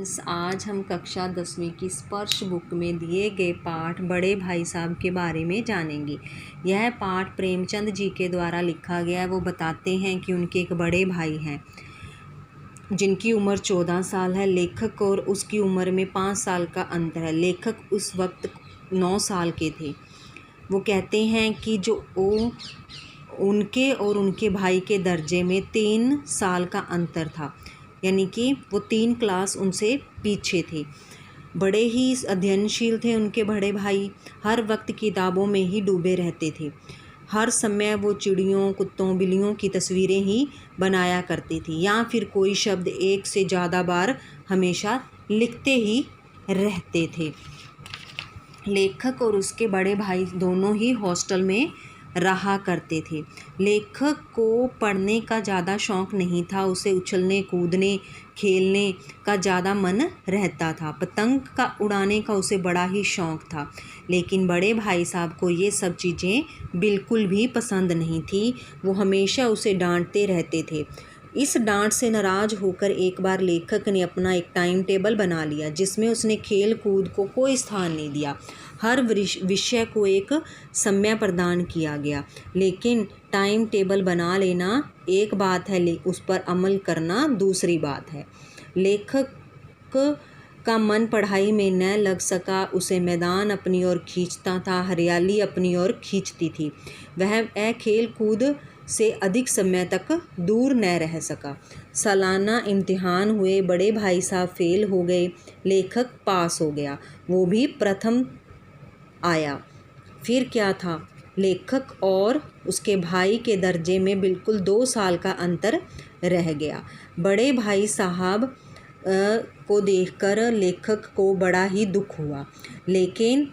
Friends, आज हम कक्षा 10वीं की स्पर्श बुक में दिए गए पाठ बड़े भाई साहब के बारे में जानेंगे। यह पाठ प्रेमचंद जी के द्वारा लिखा गया है। वो बताते हैं कि उनके एक बड़े भाई हैं जिनकी उम्र 14 साल है। लेखक और उसकी उम्र में 5 साल का अंतर है। लेखक उस वक्त 9 साल के थे। वो कहते हैं कि उनके और उनके भाई के दर्जे में 3 साल का अंतर था, यानी कि वो 3 क्लास उनसे पीछे थे। बड़े ही अध्ययनशील थे उनके बड़े भाई। हर वक्त किताबों में ही डूबे रहते थे। हर समय वो चिड़ियों, कुत्तों, बिल्लियों की तस्वीरें ही बनाया करते थे, या फिर कोई शब्द एक से ज़्यादा बार हमेशा लिखते ही रहते थे। लेखक और उसके बड़े भाई दोनों ही हॉस्टल में रहा करते थे। लेखक को पढ़ने का ज़्यादा शौक़ नहीं था। उसे उछलने, कूदने, खेलने का ज़्यादा मन रहता था। पतंग का उड़ाने का उसे बड़ा ही शौक़ था। लेकिन बड़े भाई साहब को ये सब चीज़ें बिल्कुल भी पसंद नहीं थी। वो हमेशा उसे डांटते रहते थे। इस डांट से नाराज़ होकर एक बार लेखक ने अपना एक टाइम टेबल बना लिया, जिसमें उसने खेल कूद को कोई स्थान नहीं दिया। हर विषय को एक समय प्रदान किया गया। लेकिन टाइम टेबल बना लेना एक बात है, उस पर अमल करना दूसरी बात है। लेखक का मन पढ़ाई में न लग सका। उसे मैदान अपनी ओर खींचता था, हरियाली अपनी ओर खींचती थी। वह खेल कूद से अधिक समय तक दूर न रह सका। सालाना इम्तिहान हुए। बड़े भाई साहब फेल हो गए। लेखक पास हो गया, वो भी प्रथम आया। फिर क्या था, लेखक और उसके भाई के दर्जे में बिल्कुल 2 साल का अंतर रह गया। बड़े भाई साहब को देखकर लेखक को बड़ा ही दुख हुआ। लेकिन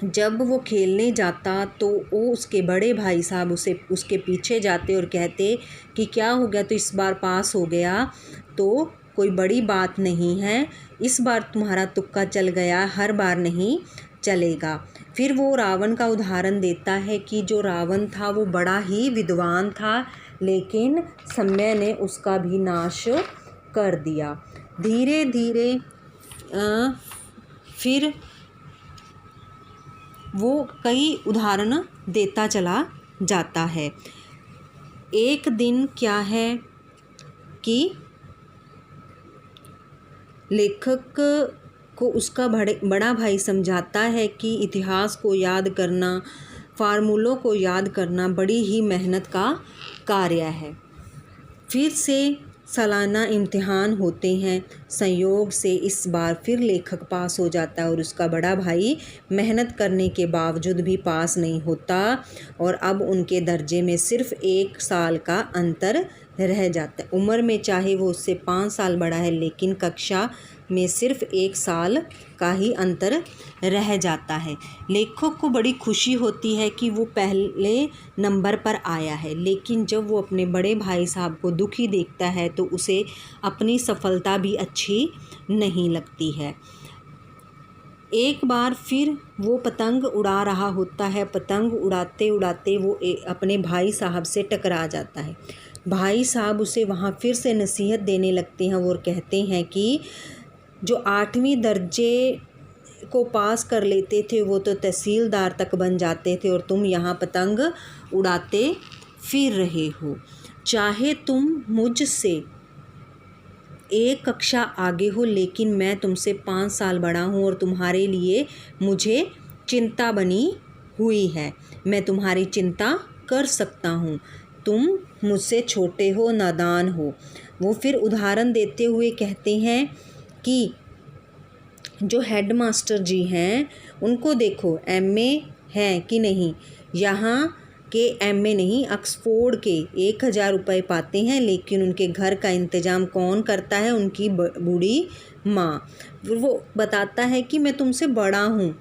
जब वो खेलने जाता तो वो उसके बड़े भाई साहब उसके पीछे जाते और कहते कि क्या हो गया, तो इस बार पास हो गया तो कोई बड़ी बात नहीं है, इस बार तुम्हारा तुक्का चल गया, हर बार नहीं चलेगा। फिर वो रावण का उदाहरण देता है कि जो रावण था वो बड़ा ही विद्वान था, लेकिन समय ने उसका भी नाश कर दिया। धीरे धीरे फिर वो कई उदाहरण देता चला जाता है। एक दिन क्या है कि लेखक को उसका बड़ा भाई समझाता है कि इतिहास को याद करना, फार्मूलों को याद करना बड़ी ही मेहनत का कार्य है। फिर से सालाना इम्तिहान होते हैं। संयोग से इस बार फिर लेखक पास हो जाता है और उसका बड़ा भाई मेहनत करने के बावजूद भी पास नहीं होता, और अब उनके दर्जे में सिर्फ 1 साल का अंतर रह जाता है। उम्र में चाहे वो उससे 5 साल बड़ा है, लेकिन कक्षा में सिर्फ 1 साल का ही अंतर रह जाता है। लेखक को बड़ी खुशी होती है कि वो पहले नंबर पर आया है, लेकिन जब वो अपने बड़े भाई साहब को दुखी देखता है तो उसे अपनी सफलता भी अच्छी नहीं लगती है। एक बार फिर वो पतंग उड़ा रहा होता है। पतंग उड़ाते उड़ाते वो अपने भाई साहब से टकरा जाता है। भाई साहब उसे वहाँ फिर से नसीहत देने लगते हैं और कहते हैं कि जो 8वीं दर्जे को पास कर लेते थे वो तो तहसीलदार तक बन जाते थे, और तुम यहाँ पतंग उड़ाते फिर रहे हो। चाहे तुम मुझसे 1 कक्षा आगे हो, लेकिन मैं तुमसे 5 साल बड़ा हूँ और तुम्हारे लिए मुझे चिंता बनी हुई है। मैं तुम्हारी चिंता कर सकता हूँ। तुम मुझसे छोटे हो, नादान हो। वो फिर उदाहरण देते हुए कहते हैं कि जो हेडमास्टर जी हैं उनको देखो, एमए हैं कि नहीं। यहाँ के एमए नहीं, ऑक्सफोर्ड के 1000 रुपये पाते हैं, लेकिन उनके घर का इंतज़ाम कौन करता है? उनकी बूढ़ी माँ। वो बताता है कि मैं तुमसे बड़ा हूँ,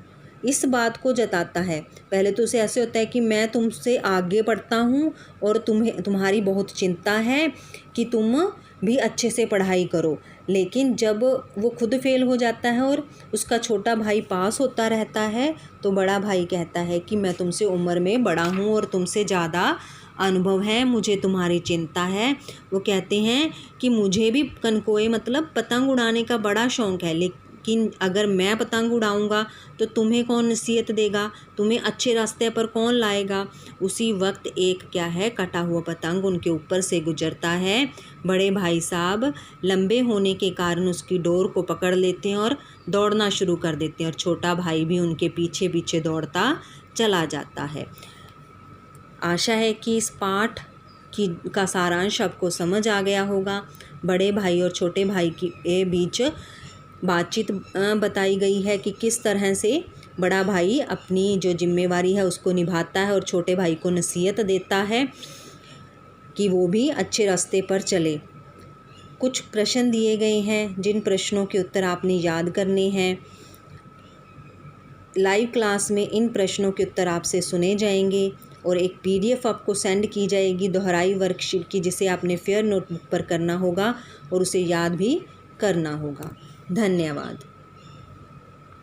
इस बात को जताता है। पहले तो उसे ऐसे होता है कि मैं तुमसे आगे पढ़ता हूँ और तुम्हारी बहुत चिंता है कि तुम भी अच्छे से पढ़ाई करो, लेकिन जब वो खुद फेल हो जाता है और उसका छोटा भाई पास होता रहता है तो बड़ा भाई कहता है कि मैं तुमसे उम्र में बड़ा हूँ और तुमसे ज़्यादा अनुभव है, मुझे तुम्हारी चिंता है। वो कहते हैं कि मुझे भी कनकोए मतलब पतंग उड़ाने का बड़ा शौक़ है, लेकिन अगर मैं पतंग उड़ाऊंगा तो तुम्हें कौन नसीहत देगा, तुम्हें अच्छे रास्ते पर कौन लाएगा। उसी वक्त एक क्या है, कटा हुआ पतंग उनके ऊपर से गुजरता है। बड़े भाई साहब लंबे होने के कारण उसकी डोर को पकड़ लेते हैं और दौड़ना शुरू कर देते हैं, और छोटा भाई भी उनके पीछे पीछे दौड़ता चला जाता है। आशा है कि इस पाठ का सारांश आपको समझ आ गया होगा। बड़े भाई और छोटे भाई के बीच बातचीत बताई गई है कि किस तरह से बड़ा भाई अपनी जो जिम्मेवारी है उसको निभाता है और छोटे भाई को नसीहत देता है कि वो भी अच्छे रास्ते पर चले। कुछ प्रश्न दिए गए हैं, जिन प्रश्नों के उत्तर आपने याद करने हैं। लाइव क्लास में इन प्रश्नों के उत्तर आपसे सुने जाएंगे और एक PDF आपको सेंड की जाएगी दोहराई वर्कशीट की, जिसे आपने फेयर नोटबुक पर करना होगा और उसे याद भी करना होगा। धन्यवाद।